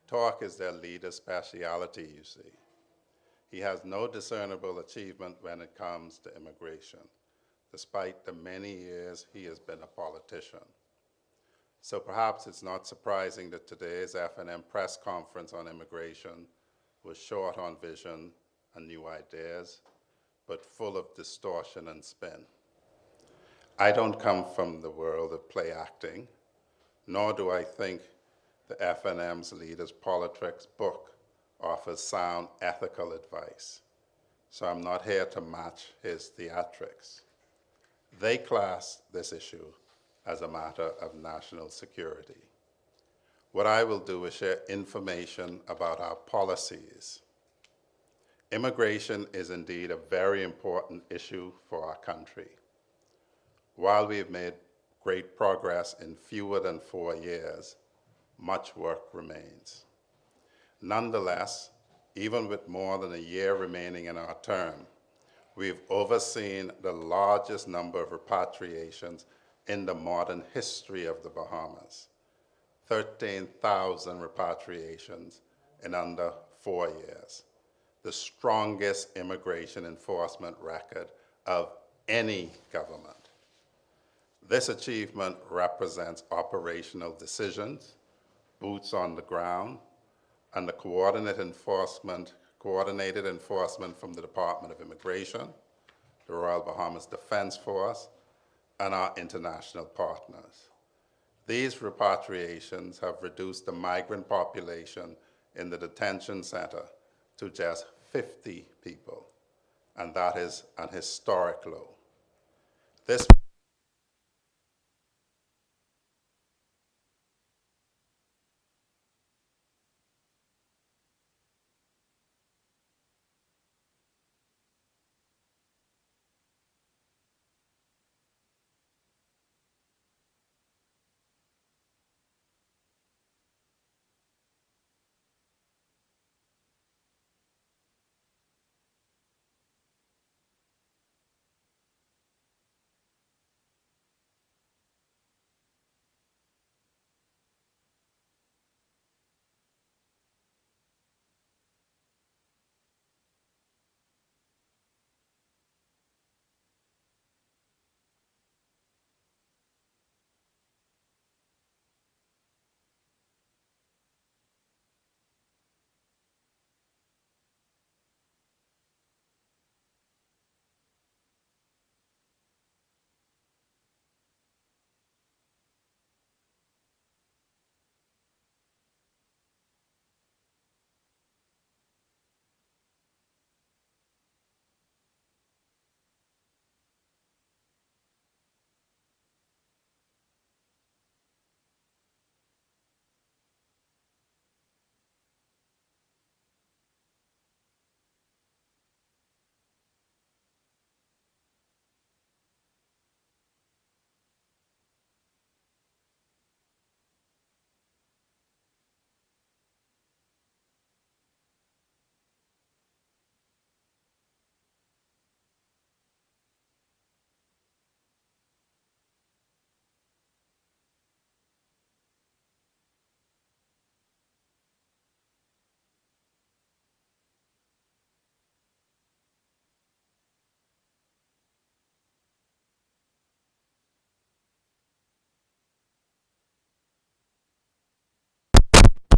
Talk is their leader's speciality, you see. He has no discernible achievement when it comes to immigration, despite the many years he has been a politician. So perhaps it's not surprising that today's FNM press conference on immigration was short on vision and new ideas, but full of distortion and spin. I don't come from the world of play acting, nor do I think the FNM's Leaders Politics book offers sound ethical advice. So I'm not here to match his theatrics. They class this issue as a matter of national security. What I will do is share information about our policies. Immigration is indeed a very important issue for our country. While we have made great progress in fewer than 4 years, much work remains. Nonetheless, even with more than a year remaining in our term, we've overseen the largest number of repatriations in the modern history of the Bahamas. 13,000 repatriations in under 4 years, the strongest immigration enforcement record of any government. This achievement represents operational decisions, boots on the ground, and the coordinated enforcement from the Department of Immigration, the Royal Bahamas Defense Force, and our international partners. These repatriations have reduced the migrant population in the detention center to just 50 people, and that is an historic low. This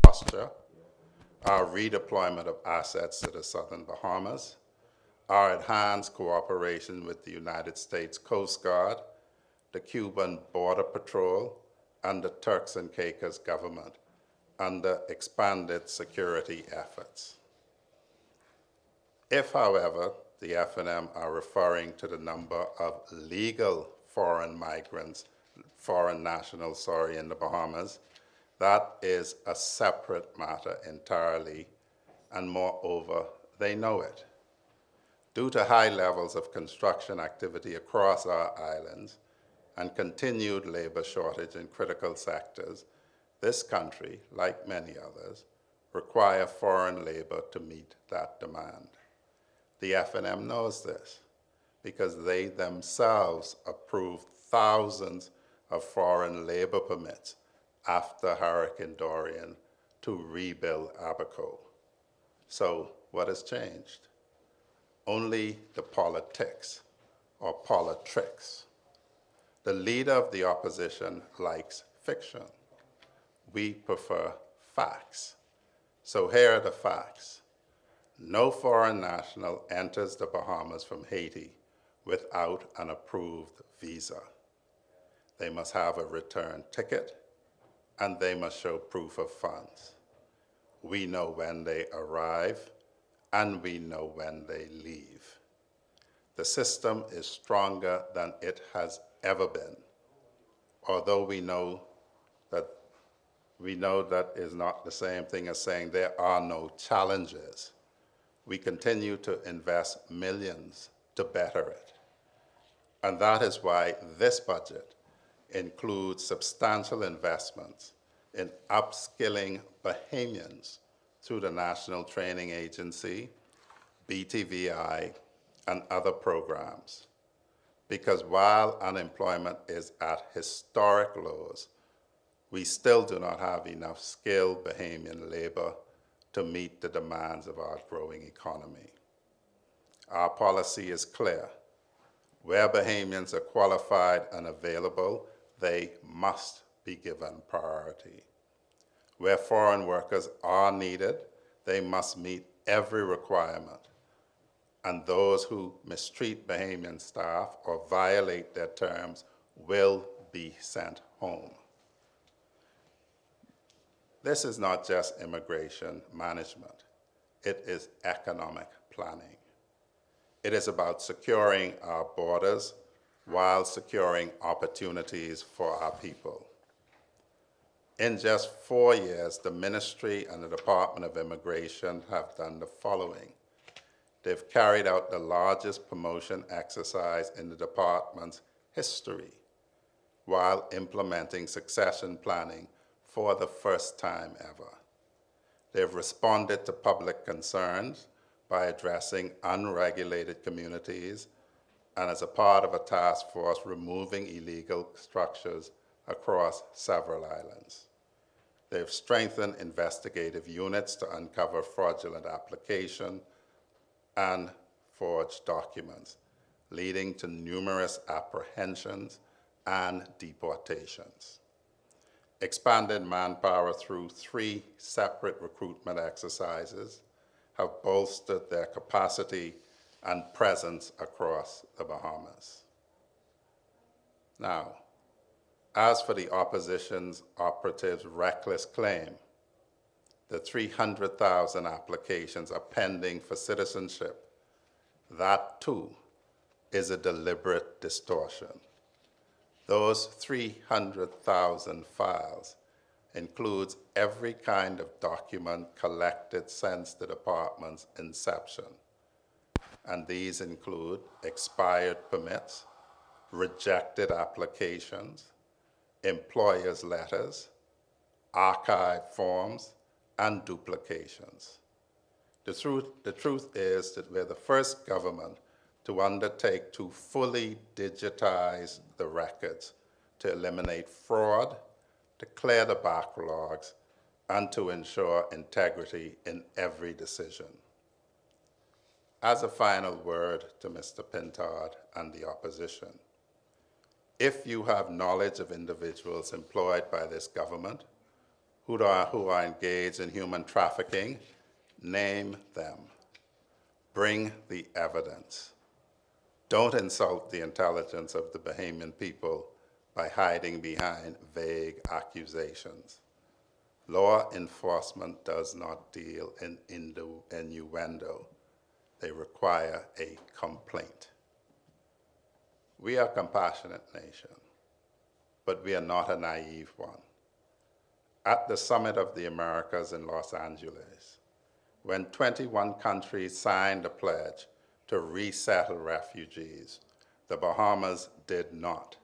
posture, our redeployment of assets to the southern Bahamas, our enhanced cooperation with the United States Coast Guard, the Cuban Border Patrol, and the Turks and Caicos government under expanded security efforts. If, however, the FNM are referring to the number of legal foreign migrants, foreign nationals, in the Bahamas, that is a separate matter entirely, and moreover, they know it. Due to high levels of construction activity across our islands and continued labor shortage in critical sectors, this country, like many others, require foreign labor to meet that demand. The FNM knows this because they themselves approved thousands of foreign labor permits after Hurricane Dorian to rebuild Abaco. So what has changed? Only the politics or politricks. The leader of the opposition likes fiction. We prefer facts. So here are the facts. No foreign national enters the Bahamas from Haiti without an approved visa. They must have a return ticket, and they must show proof of funds. We know when they arrive, and we know when they leave. The system is stronger than it has ever been, although we know that is not the same thing as saying there are no challenges. We continue to invest millions to better it. And that is why this budget includes substantial investments in upskilling Bahamians through the National Training Agency, BTVI, and other programs. Because while unemployment is at historic lows, we still do not have enough skilled Bahamian labor to meet the demands of our growing economy. Our policy is clear. Where Bahamians are qualified and available, they must be given priority. Where foreign workers are needed, they must meet every requirement. And those who mistreat Bahamian staff or violate their terms will be sent home. This is not just immigration management. It is economic planning. It is about securing our borders while securing opportunities for our people. In just 4 years, the Ministry and the Department of Immigration have done the following. They've carried out the largest promotion exercise in the department's history while implementing succession planning for the first time ever. They've responded to public concerns by addressing unregulated communities and as a part of a task force removing illegal structures across several islands. They've strengthened investigative units to uncover fraudulent application and forged documents, leading to numerous apprehensions and deportations. Expanded manpower through 3 separate recruitment exercises have bolstered their capacity and presence across the Bahamas. Now, as for the opposition's operatives' reckless claim, the 300,000 applications are pending for citizenship, that too is a deliberate distortion. Those 300,000 files includes every kind of document collected since the department's inception. And these include expired permits, rejected applications, employers' letters, archive forms, and duplications. The truth is that we're the first government to undertake to fully digitize the records, to eliminate fraud, to clear the backlogs, and to ensure integrity in every decision. As a final word to Mr. Pintard and the opposition, if you have knowledge of individuals employed by this government who are engaged in human trafficking, name them. Bring the evidence. Don't insult the intelligence of the Bahamian people by hiding behind vague accusations. Law enforcement does not deal in innuendo. They require a complaint. We are a compassionate nation, but we are not a naive one. At the Summit of the Americas in Los Angeles, when 21 countries signed a pledge to resettle refugees, the Bahamas did not,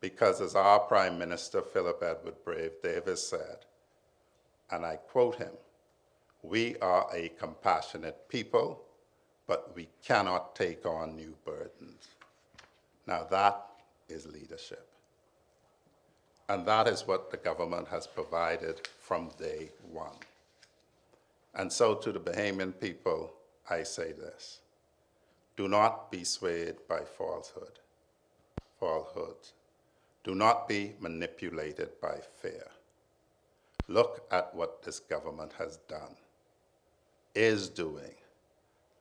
because as our Prime Minister Philip Edward Brave Davis said, and I quote him, "We are a compassionate people, but we cannot take on new burdens." Now that is leadership. And that is what the government has provided from day one. And so to the Bahamian people, I say this: do not be swayed by falsehoods. Do not be manipulated by fear. Look at what this government has done, is doing,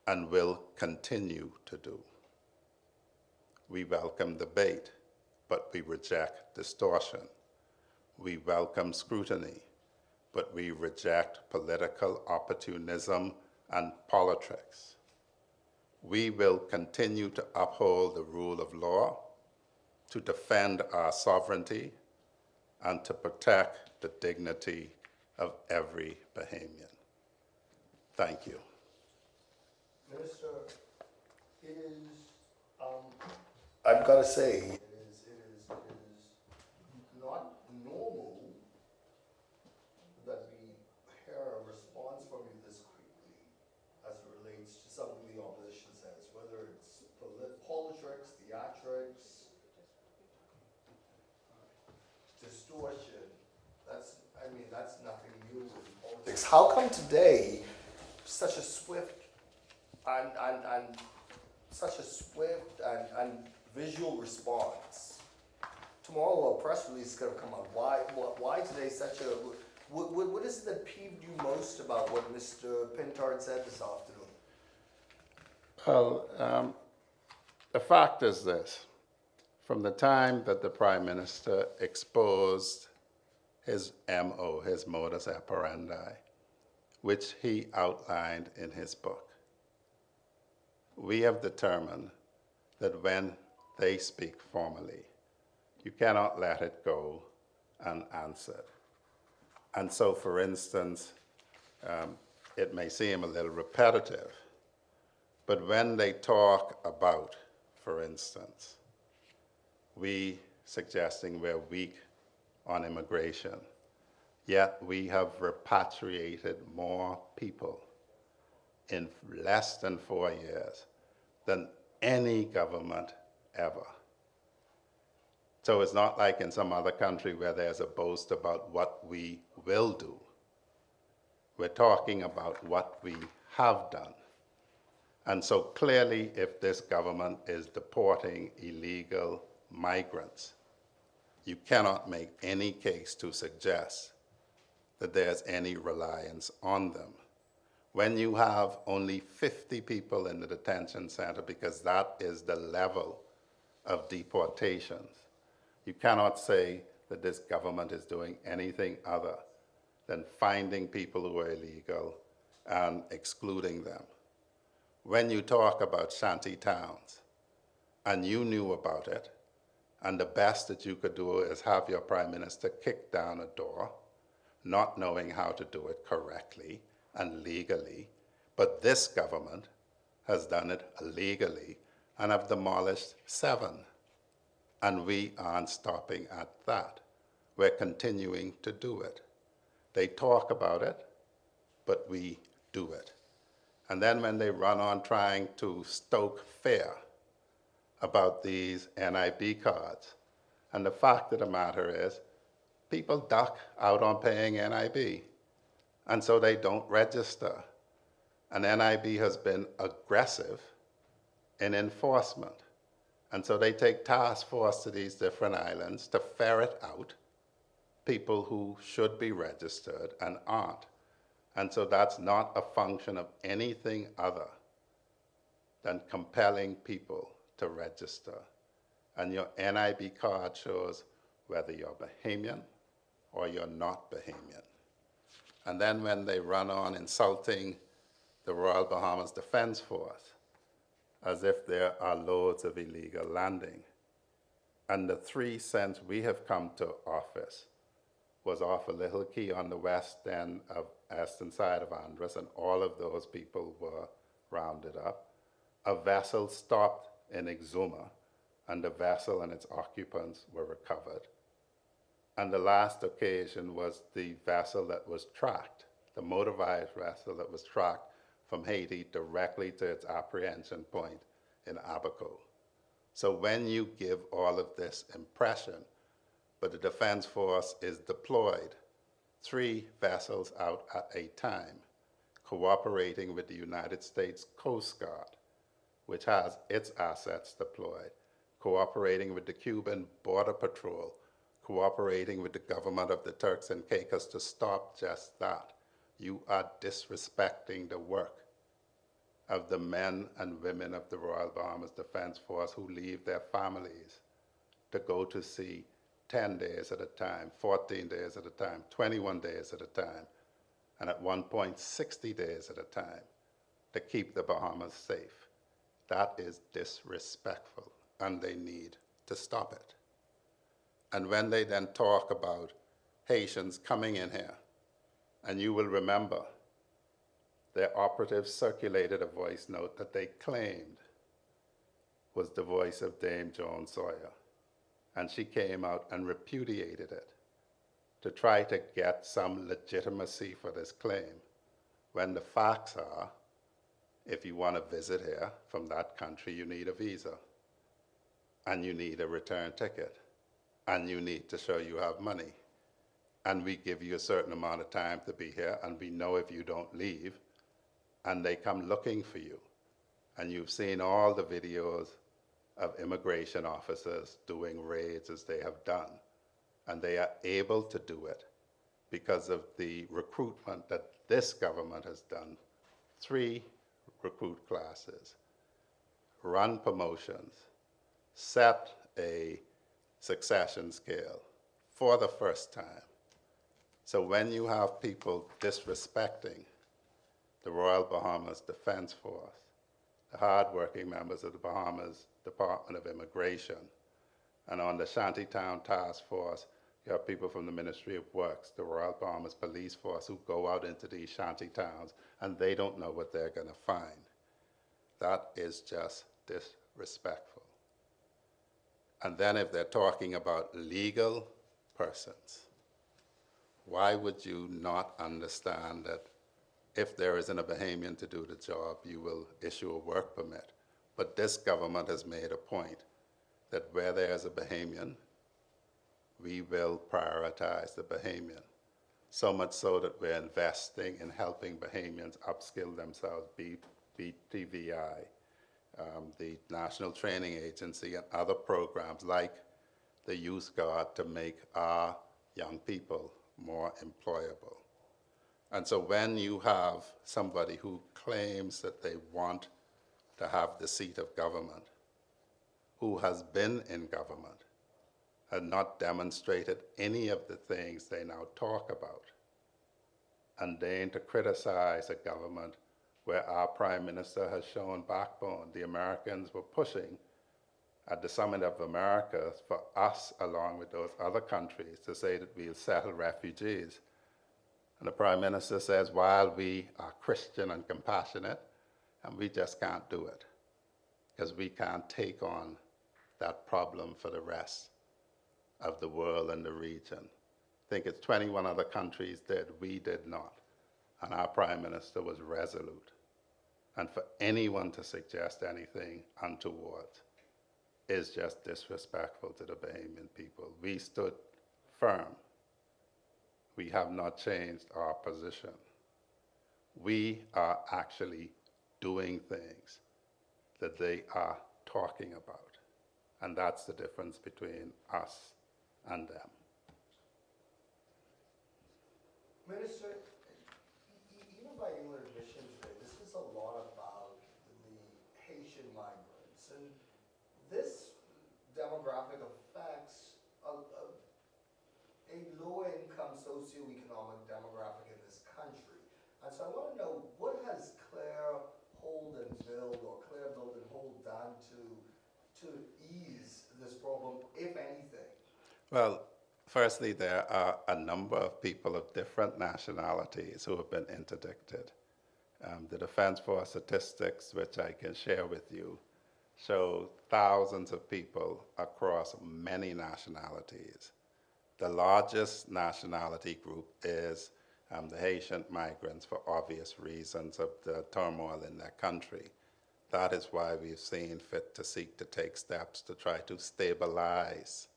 and will continue to do. We welcome debate, but we reject distortion. We welcome scrutiny, but we reject political opportunism and politics. We will continue to uphold the rule of law, to defend our sovereignty, and to protect the dignity of every Bahamian. Thank you. Minister, it is, I've got to say, it is not normal that we hear a response from you this quickly as it relates to something the opposition says, whether it's politics, theatrics, distortion. That's nothing new in politics. How come today such a swift and visual response? Tomorrow a press release is going to come out. Why today such a, what is it that peeved you most about what Mr. Pintard said this afternoon? Well, the fact is this: from the time that the Prime Minister exposed his MO, his modus operandi, which he outlined in his book, we have determined that when they speak formally, you cannot let it go unanswered. And so, for instance, it may seem a little repetitive, but when they talk about, for instance, we suggesting we're weak on immigration, yet we have repatriated more people in less than 4 years than any government ever. So it's not like in some other country where there's a boast about what we will do. We're talking about what we have done. And so clearly, if this government is deporting illegal migrants, you cannot make any case to suggest that there's any reliance on them. When you have only 50 people in the detention center, because that is the level of deportations, you cannot say that this government is doing anything other than finding people who are illegal and excluding them. When you talk about shanty towns, and you knew about it, and the best that you could do is have your Prime Minister kick down a door, not knowing how to do it correctly and legally, but this government has done it legally and have demolished 7. And we aren't stopping at that. We're continuing to do it. They talk about it, but we do it. And then when they run on trying to stoke fear about these NIB cards, and the fact of the matter is, people duck out on paying NIB, and so they don't register. And NIB has been aggressive in enforcement. And so they take task force to these different islands to ferret out people who should be registered and aren't. And so that's not a function of anything other than compelling people to register. And your NIB card shows whether you're Bahamian or you're not Bahamian. And then when they run on insulting the Royal Bahamas Defense Force as if there are loads of illegal landing, and the 3 cents we have come to office was off a little key on the west end of eastern side of Andros, and all of those people were rounded up. A vessel stopped in Exuma, and the vessel and its occupants were recovered. And the last occasion was the vessel that was tracked, the motorized vessel that was tracked from Haiti directly to its apprehension point in Abaco. So when you give all of this impression, but the Defense Force is deployed 3 vessels out at a time, cooperating with the United States Coast Guard, which has its assets deployed, cooperating with the Cuban Border Patrol, cooperating with the government of the Turks and Caicos to stop just that. You are disrespecting the work of the men and women of the Royal Bahamas Defense Force who leave their families to go to sea 10 days at a time, 14 days at a time, 21 days at a time, and at one point 60 days at a time to keep the Bahamas safe. That is disrespectful, and they need to stop it. And when they then talk about Haitians coming in here, and you will remember their operatives circulated a voice note that they claimed was the voice of Dame Joan Sawyer. And she came out and repudiated it to try to get some legitimacy for this claim, when the facts are, if you want to visit here from that country, you need a visa, and you need a return ticket, and you need to show you have money. And we give you a certain amount of time to be here, and we know if you don't leave, and they come looking for you. And you've seen all the videos of immigration officers doing raids as they have done. And they are able to do it because of the recruitment that this government has done. 3 recruit classes, run promotions, set a succession scale for the first time. So when you have people disrespecting the Royal Bahamas Defense Force, the hardworking members of the Bahamas Department of Immigration, and on the Shantytown Task Force, you have people from the Ministry of Works, the Royal Bahamas Police Force, who go out into these shanty towns, and they don't know what they're going to find. That is just disrespectful. And then if they're talking about legal persons, why would you not understand that if there isn't a Bahamian to do the job, you will issue a work permit? But this government has made a point that where there's a Bahamian, we will prioritize the Bahamian. So much so that we're investing in helping Bahamians upskill themselves, BTVI, the National Training Agency, and other programs like the Youth Guard to make our young people more employable. And so when you have somebody who claims that they want to have the seat of government, who has been in government, and not demonstrated any of the things they now talk about, and deign to criticize a government where our Prime Minister has shown backbone. The Americans were pushing at the Summit of Americas for us, along with those other countries, to say that we'll settle refugees. And the Prime Minister says, while we are Christian and compassionate, and we just can't do it, because we can't take on that problem for the rest of the world and the region. I think it's 21 other countries did, we did not. And our Prime Minister was resolute. And for anyone to suggest anything untoward is just disrespectful to the Bahamian people. We stood firm. We have not changed our position. We are actually doing things that they are talking about. And that's the difference between us and them. Minister, even by your admission today, this is a lot about the Haitian migrants. And this demographic affects a low-income socioeconomic demographic in this country. And so I want to know, what has Claire Holden-Vild or Claire Holden done to ease this problem, if anything? Well, firstly, there are a number of people of different nationalities who have been interdicted. The Defense Force statistics, which I can share with you, show thousands of people across many nationalities. The largest nationality group is the Haitian migrants, for obvious reasons of the turmoil in their country. That is why we've seen fit to seek to take steps to try to stabilize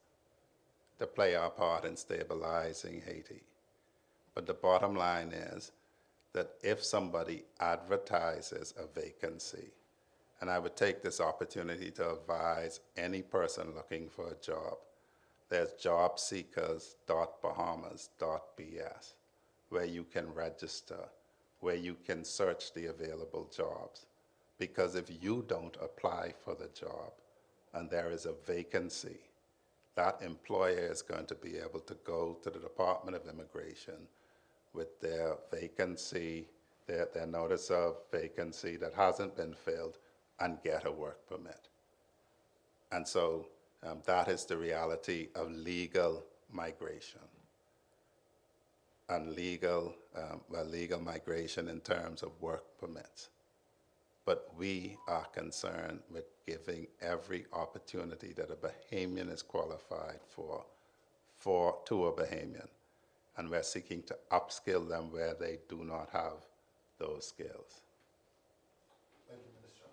to play our part in stabilizing Haiti. But the bottom line is that if somebody advertises a vacancy, and I would take this opportunity to advise any person looking for a job, there's jobseekers.bahamas.bs, where you can register, where you can search the available jobs. Because if you don't apply for the job and there is a vacancy, that employer is going to be able to go to the Department of Immigration with their vacancy, their notice of vacancy that hasn't been filled, and get a work permit. And so that is the reality of legal migration. And legal migration in terms of work permits. But we are concerned with giving every opportunity that a Bahamian is qualified for to a Bahamian. And we're seeking to upskill them where they do not have those skills. Thank you, Minister.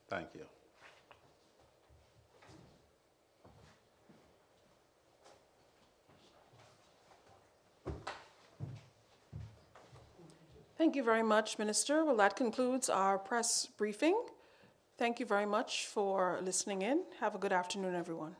Thank you. Thank you very much, Minister. Well, that concludes our press briefing. Thank you very much for listening in. Have a good afternoon, everyone.